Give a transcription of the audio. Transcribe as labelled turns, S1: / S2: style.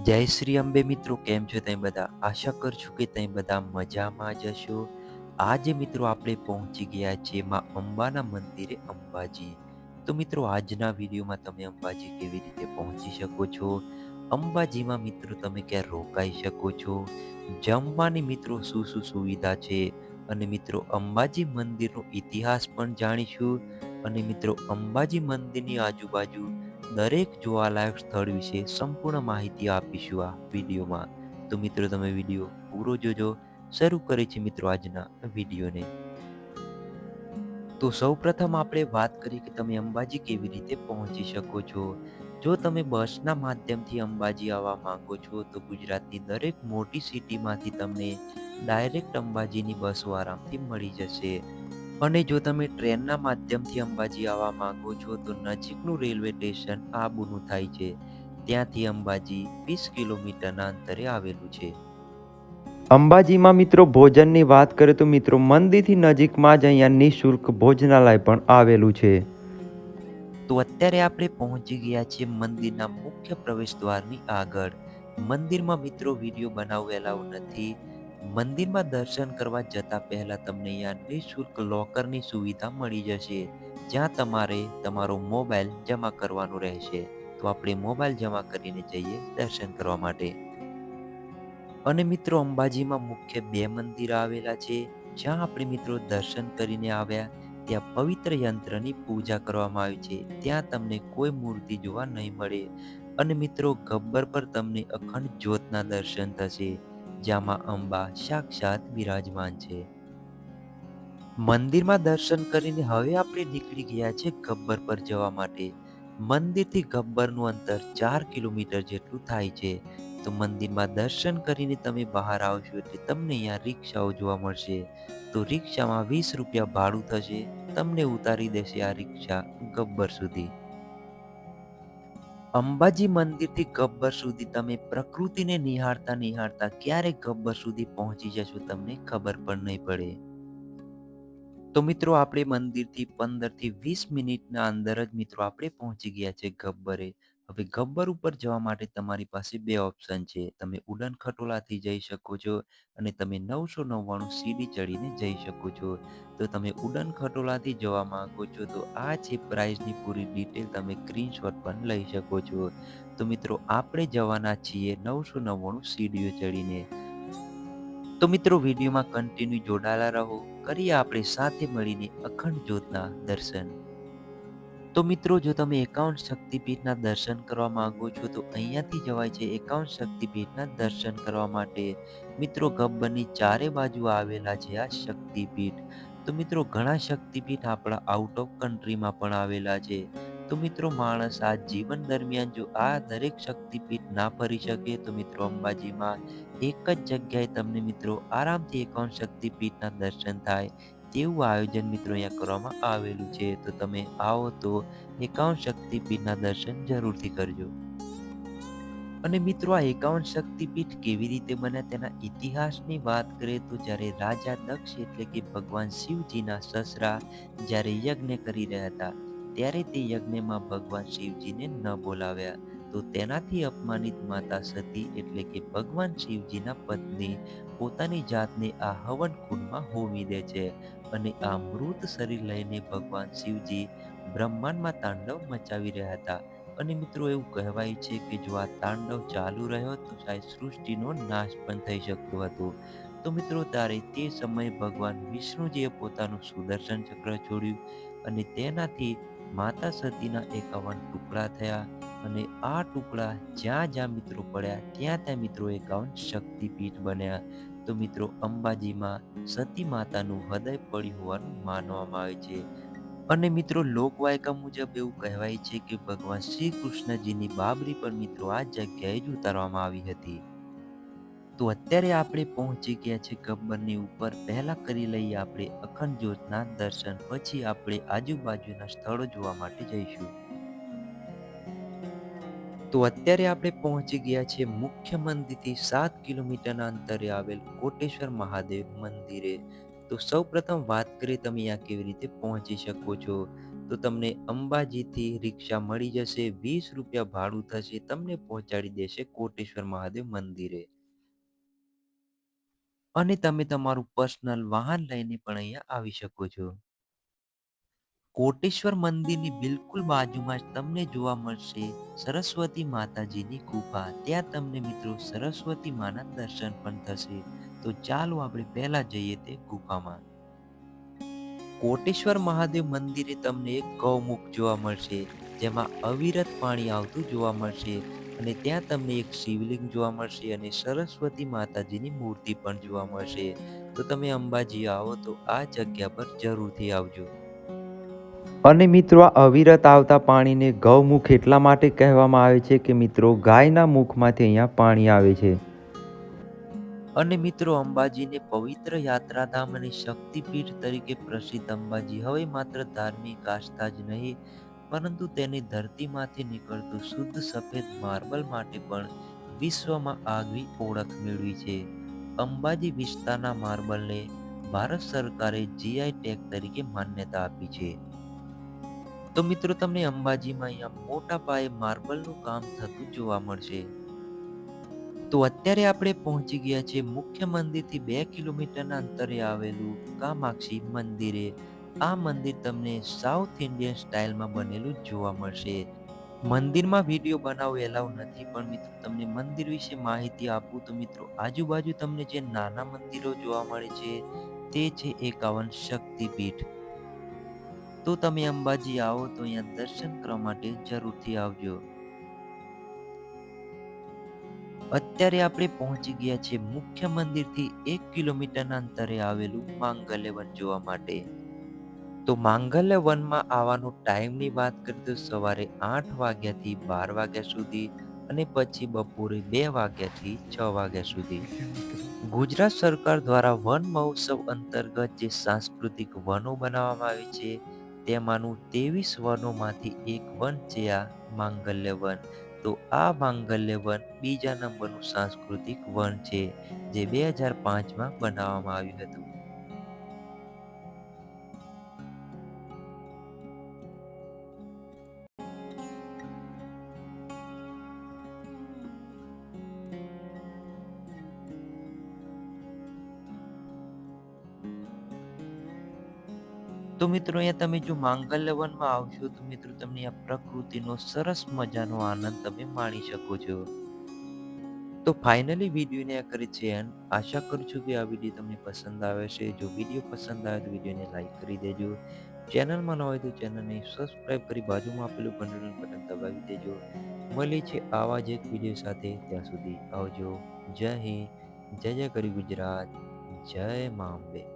S1: જય શ્રી અંબે મિત્રો, કેમ છો તમે બધા? આશા કરું છું કે તમે બધા મજામાં જ હશો. આજે મિત્રો આપણે પહોંચી ગયા છીએ માં અંબાના મંદિરે અંબાજી. તો મિત્રો આજના વિડીયોમાં તમે અંબાજી કેવી રીતે પહોંચી શકો છો, અંબાજીમાં મિત્રો તમે ક્યાં રોકાઈ શકો છો, જમવાની મિત્રો શું શું સુવિધા છે, અને મિત્રો અંબાજી મંદિરનો ઇતિહાસ પણ જાણીશું. અને મિત્રો અંબાજી મંદિરની આજુબાજુ દરેક જોવાલાયક સ્થળ વિશે સંપૂર્ણ માહિતી આપીશું આ વિડીયોમાં. તો મિત્રો તમે વિડીયો પૂરો જોજો. શરૂ કરીએ છીએ મિત્રો આજના વિડીયોને. તો સૌપ્રથમ આપણે વાત કરીએ કે તમે અંબાજી કેવી રીતે પહોંચી શકો છો. જો તમે બસના માધ્યમથી અંબાજી આવવા માંગો છો તો ગુજરાતની દરેક મોટી સિટીમાંથી તમને ડાયરેક્ટ અંબાજીની બસો આરામથી મળી જશે. અને જો તમે ટ્રેનના માધ્યમથી અંબાજી આવવા માંગો છો તો નજીકનું રેલવે સ્ટેશન આબુનું થાય છે. ત્યાંથી અંબાજી 20 કિલોમીટરના અંતરે આવેલું છે.
S2: અંબાજીમાં મિત્રો ભોજનની વાત કરીએ તો મિત્રો મંદિરથી નજીકમાં જ અહીંયા નિઃશુલ્ક ભોજનાલય પણ આવેલું છે.
S1: તો અત્યારે આપણે પહોંચી ગયા છીએ મંદિરના મુખ્ય પ્રવેશ દ્વારની આગળ. મંદિરમાં મિત્રો વિડીયો બનાવવું એલાઉ નથી. મંદિરમાં દર્શન કરવા જતા પહેલા તમને અહીંયા નિઃશુલ્ક લોકરની સુવિધા મળી જશે, જ્યાં તમારે તમારો મોબાઈલ જમા કરવાનો રહેશે. તો આપણે મોબાઈલ જમા કરીને જઈએ દર્શન કરવા માટે. અને મિત્રો અંબાજીમાં મુખ્ય બે મંદિર આવેલા છે, જ્યાં આપણે મિત્રો દર્શન કરીને આવ્યા ત્યાં પવિત્ર યંત્રની પૂજા કરવામાં આવી છે. ત્યાં તમને કોઈ મૂર્તિ જોવા નહીં મળે. અને મિત્રો ગબ્બર પર તમને અખંડ જ્યોતના દર્શન થશે, જ્યાંમાં અંબા સાક્ષાત બિરાજમાન છે. મંદિરમાં દર્શન કરીને હવે આપણે નીકળી ગયા છે ગબ્બર પર જવા માટે. મંદિરથી ગબ્બરનું અંતર 4 કિલોમીટર જેટલું થાય છે. તો મંદિરમાં દર્શન કરીને તમે બહાર આવશો એટલે તમને અહીંયા રિક્ષાઓ જોવા મળશે. તો રિક્ષામાં 20 રૂપિયા ભાડું થશે. તમને ઉતારી દેશે આ રિક્ષા ગબ્બર સુધી. અંબાજી મંદિરથી ગબ્બર સુધી તમે પ્રકૃતિને નિહાળતા નિહાળતા ક્યારે ગબ્બર સુધી પહોંચી જશો તમને ખબર પણ નહીં પડે. તો મિત્રો આપણે મંદિરથી 15 થી 20 મિનિટના અંદર જ મિત્રો આપણે પહોંચી ગયા છે ગબ્બરે. હવે ગબ્બર ઉપર જવા માટે તમારી પાસે બે ઓપ્શન છે. તમે ઉડન ખટોલાથી જઈ શકો છો અને તમે 999 સીડી ચડીને જઈ શકો છો. તો તમે ઉડન ખટોલાથી જવા માંગો છો તો આ છે પ્રાઇસની પૂરી ડિટેલ, તમે સ્ક્રીનશોટ પણ લઈ શકો છો. તો મિત્રો આપણે જવાના છીએ 999 સીડીઓ ચડીને. તો મિત્રો વિડીયોમાં કન્ટિન્યુ જોડાયેલા રહો. કરીએ આપણે સાથે મળીને અખંડ જ્યોતના દર્શન. તો મિત્રો જો તમે 51 શક્તિપીઠના દર્શન કરવા માંગો છો તો અહીંયાથી જવાય છે 51 શક્તિપીઠના દર્શન કરવા માટે. મિત્રો ગબ્બરની ચારે બાજુ આવેલા છે આ શક્તિપીઠ. તો મિત્રો ઘણા શક્તિપીઠ આપણા આઉટ ઓફ કન્ટ્રીમાં પણ આવેલા છે. તો મિત્રો માણસ આ જીવન દરમિયાન જો આ દરેક શક્તિપીઠ ના ફરી શકે તો મિત્રો અંબાજીમાં એક જ જગ્યાએ તમને મિત્રો આરામથી 51 શક્તિપીઠના દર્શન થાય તેવું આયોજન મિત્રો અહીંયા કરવામાં આવેલું છે. તો તમે આવો તો 51 શક્તિપીઠના દર્શન જરૂરથી કરજો. અને મિત્રો આ 51 શક્તિપીઠ કેવી રીતે બન્યા તેના ઇતિહાસની વાત કરીએ તો જ્યારે રાજા દક્ષ એટલે કે ભગવાન શિવજીના સસરા જ્યારે યજ્ઞ કરી રહ્યા હતા ત્યારે તે યજ્ઞમાં ભગવાન શિવજીને ન બોલાવ્યા. તો તેનાથી અપમાનિત માતા સતી એટલે કે ભગવાન શિવજીના પત્ની પોતાની જાતને આ હવન કુંડમાં હોમી દે છે. અને આ મૃત શરીર લઈને ભગવાન શિવજી બ્રહ્માંડમાં તાંડવ મચાવી રહ્યા હતા. અને મિત્રો એવું કહેવાય છે કે જો આ તાંડવ ચાલુ રહ્યો તો શાયદ સૃષ્ટિનો નાશ પણ થઈ શકતો હતો. તો મિત્રો ત્યારે તે સમયે ભગવાન વિષ્ણુજીએ પોતાનું સુદર્શન ચક્ર છોડ્યું અને તેનાથી માતા સતીના 51 ટુકડા થયા. અને આ ટુકડા જ્યાં જ્યાં મિત્રો પડ્યા ત્યાં ત્યાં મિત્રો 51 શક્તિપીઠ બન્યા. તો મિત્રો અંબાજીમાં સતી માતાનું હૃદય પડ્યું હોવાનું માનવામાં આવે છે. અને મિત્રો લોકવાયકા મુજબ એવું કહેવાય છે કે ભગવાન શ્રી કૃષ્ણજીની બાબરી પણ મિત્રો આ જગ્યાએ જ ઉતારવામાં આવી હતી. તો અત્યારે આપણે પહોંચી ગયા છે ગબ્બરની ઉપર. પહેલા કરી લઈએ આપણે અખંડ જ્યોતના દર્શન, પછી આપણે આજુબાજુના સ્થળો જોવા માટે જઈશું. તો અત્યારે આપણે પહોંચી ગયા છે મુખ્ય મંદિરથી 7 કિલોમીટરના અંતરે આવેલ કોટેશ્વર મહાદેવ મંદિરે. તો સૌ પ્રથમ વાત કરીએ તમે અહીંયા કેવી રીતે પહોંચી શકો છો. તો તમને અંબાજીથી રિક્ષા મળી જશે, 20 રૂપિયા ભાડું થશે, તમને પહોંચાડી દેશે કોટેશ્વર મહાદેવ મંદિરે. અને તમે તમારું પર્સનલ વાહન લઈને પણ અહીંયા આવી શકો છો. કોટેશ્વર મંદિરની બિલકુલ બાજુમાં જ તમને જોવા મળશે સરસ્વતી માતાજીની ગુફા. ત્યાં તમને મિત્રો સરસ્વતી માના દર્શન પણ થશે. તો ચાલો આપણે પહેલા જઈએ તે ગુફામાં. કોટેશ્વર મહાદેવ મંદિરે તમને એક ગૌમુખ જોવા મળશે, જેમાં અવિરત પાણી આવતું જોવા મળશે. અને ત્યાં તમને એક શિવલિંગ જોવા મળશે અને સરસ્વતી માતાજીની મૂર્તિ પણ જોવા મળશે. તો તમે અંબાજી આવો તો આ જગ્યા પર જરૂરથી આવજો.
S2: અને મિત્રો આ અવિરત આવતા પાણીને ગૌમુખ એટલા માટે કહેવામાં આવે છે કે મિત્રો ગાયના મુખમાંથી અહીંયા પાણી આવે છે.
S1: અને મિત્રો અંબાજીને પવિત્ર યાત્રાધામ અને શક્તિપીઠ તરીકે પ્રસિદ્ધ અંબાજી હવે માત્ર ધાર્મિક આસ્થા જ નહીં, પરંતુ તેની ધરતીમાંથી નીકળતું શુદ્ધ સફેદ માર્બલ માટે પણ વિશ્વમાં આગવી ઓળખ મેળવી છે. અંબાજી વિસ્તારના માર્બલને ભારત સરકારે જીઆઈ ટેગ તરીકે માન્યતા આપી છે. તો મિત્રો તમને અંબાજીમાં અહીંયા મોટા પાયે માર્બલનું કામ થતું જોવા મળશે. તો અત્યારે આપણે પહોંચી ગયા છે મુખ્ય મંદિરથી 2 કિલોમીટરના અંતરે આવેલું કામાક્ષી મંદિરે. આ મંદિર તમને સાઉથ ઇન્ડિયન સ્ટાઇલમાં બનેલું જોવા મળશે. મંદિરમાં વિડીયો બનાવવો એલાઉ નથી, પણ મિત્રો તમને મંદિર વિશે માહિતી આપું તો મિત્રો આજુબાજુ તમને જે નાના મંદિરો જોવા મળે છે તે છે 51 શક્તિપીઠ. તો તમે અંબાજી આવો તો અહીંયા દર્શન કરવા માટે જરૂરથી આવજો. અત્યારે આપણે પહોંચી ગયા છે મુખ્ય મંદિરથી 1 કિલોમીટરના અંતરે આવેલું માંગલ્ય વન જોવા માટે. તો માંગલ્ય વનમાં આવવાનો ટાઈમની વાત કરીએ તો સવારે 8 વાગ્યાથી 12 વાગ્યા સુધી અને પછી બપોરે 2 વાગ્યાથી 6 વાગ્યા સુધી. ગુજરાત સરકાર દ્વારા વન મહોત્સવ અંતર્ગત જે સાંસ્કૃતિક વનો બનાવવામાં આવે છે તેમાંનું 23 વનોમાંથી એક વન છે આ માંગલ્ય વન. તો આ માંગલ્ય વન બીજા નંબરનું સાંસ્કૃતિક વન છે, જે 2005માં બનાવવામાં આવ્યું હતું. તો મિત્રો અહીંયા તમે જો માંગલ્ય વનમાં આવશો તો મિત્રો તમને આ પ્રકૃતિનો સરસ મજાનો આનંદ તમે માણી શકો છો. તો ફાઇનલી વિડીયોને આ કરે છે એન્ડ આશા કરું છું કે આ વિડીયો તમને પસંદ આવે છે. જો વિડીયો પસંદ આવે તો વિડીયોને લાઈક કરી દેજો. ચેનલમાં ન હોય તો ચેનલને સબસ્ક્રાઇબ કરી બાજુમાં આપેલું ઘંટડીનું બટન દબાવી દેજો. મળીએ છે આવા જ એક વિડીયો સાથે. ત્યાં સુધી આવજો. જય હિન્દ, જય જય કરી ગુજરાત, જય મા અંબે.